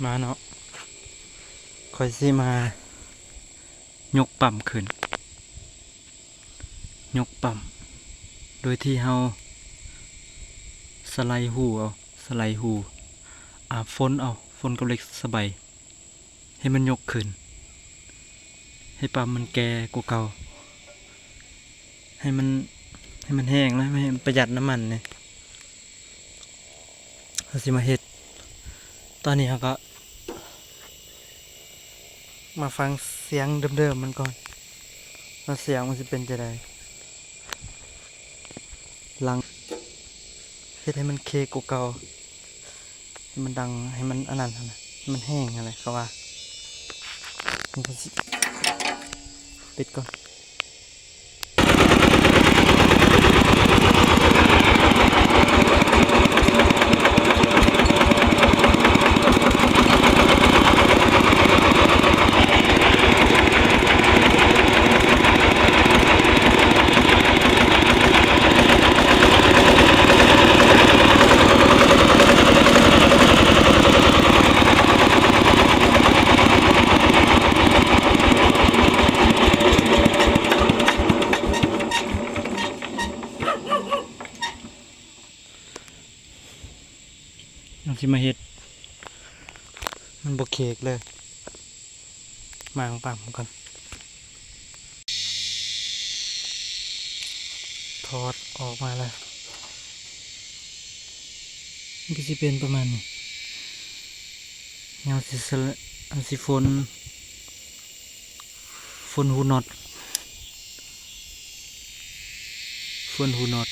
มาเนาะคอยสิมายกปั๊มขึ้นยกปั๊มโดยที่เฮาสไลด์หูเอาสไลด์หูฝนเอาฝนกับเหล็กสบายให้มันยกขึ้นให้ปั๊มมันแก่กว่าเก่าให้มันแห้งแล้วให้มันประหยัดน้ำมันเนี่ยเราสิมาเฮ็ดตอนนี้เราก็มาฟังเสียงเดิมๆมันก่อนว่าเสียงมันจะเป็นจะไดหลังเฮ็ดให้มันเคกว่าเก่าให้มันดังให้มันอันนั้นนะให้มันแห้งอะไรก็ว่ามันก็สิปิดก่อนเราสิมาเฮ็ดมันบ่เคกเลยมาของปั๊มก่อนถอดออกมาแล้วมันก็สิเป็นประมาณนี้เอาสิอันสิฝนหูน็อตฝนหูน็อต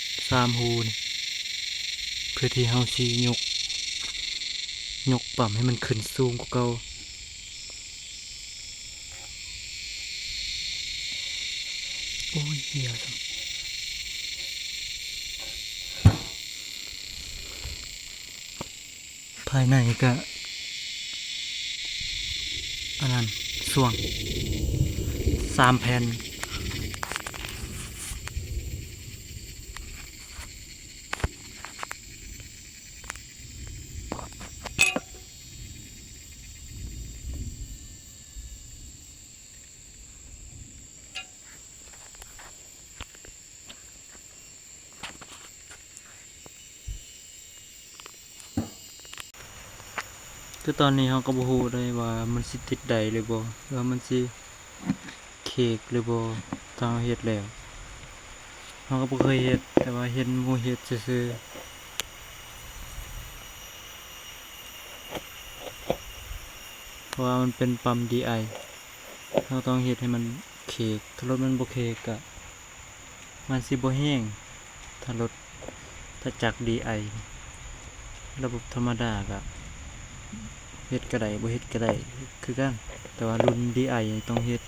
3หูนี่เพื่อที่เฮาสิยกปั๊มให้มันขึ้นสูงกว่าเก่าโอ้ยเหี้ยจังภายในก็อันนั้นส่วง3แผ่นคือตอนนี้เราก็บ่ฮู้เลยว่ามันสิติดใดหรือบ่หรือว่ามันสิเคกหรือบ่ทางเฮ็ดแล้วเราก็บ่เคยเฮ็ดแต่ว่าเห็นหมู่เฮ็ดซื่อๆเพราะว่ามันเป็นปั๊ม DI เราต้องเฮ็ดให้มันเคกถ้ารถมันบ่เคกก็มันสิบ่แห้งถ้าจัก DI ระบบธรรมดาก็เฮ็ดก็ได้บ่เฮ็ดก็ได้คือกันแต่ว่ารุ่น DI ต้องเฮ็ด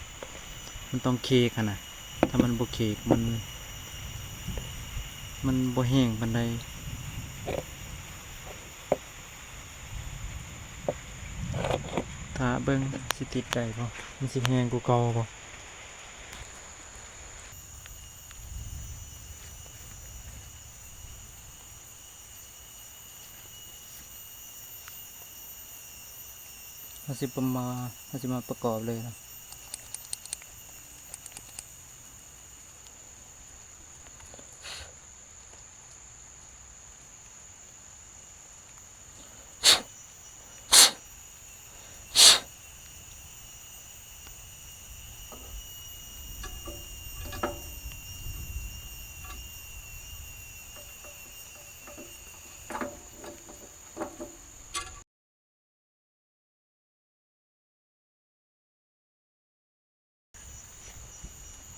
มันต้องเคกหั่นน่ะถ้ามันบ่เคกมันบ่แห้งปานใดถ้าเบิ่งสิติดได้บ่มันสิแห้งกว่าเก่าบ่เราสิมาประกอบเลยนะ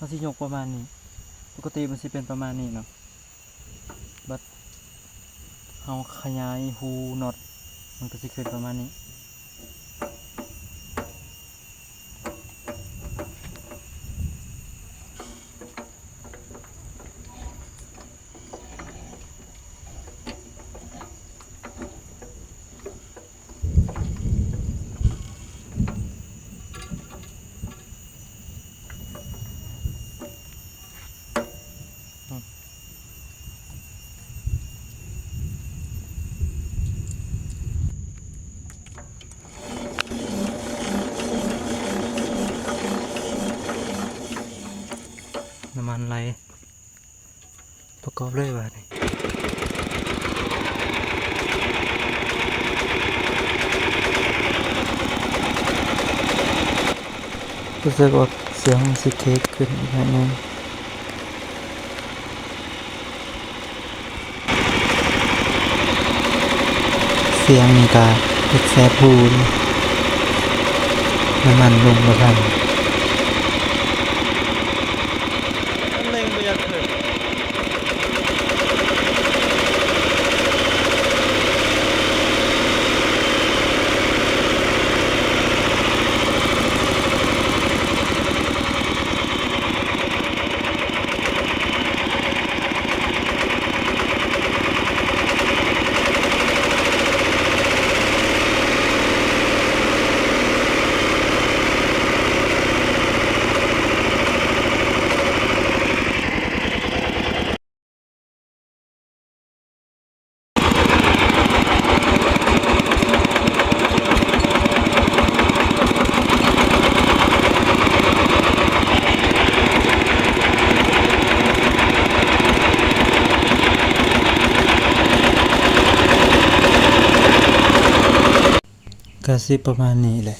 เราสิยกประมาณนี้ปกติมันสิเป็นประมาณนี้เนาะบัดเฮาขยายหูน็อตมันก็สิขึ้นประมาณนี้ านไหลประกอบเลยว่านี่รู้สึกว่าเสียงมันสิเทคขึ้นอีกหน่อยหนึงเสียงนี่ก็เฮ็ดแซ่พูนน้ำมันลงบ่ทันเร่งบ่อยากขึ้นก็สิประมาณนี้แหละ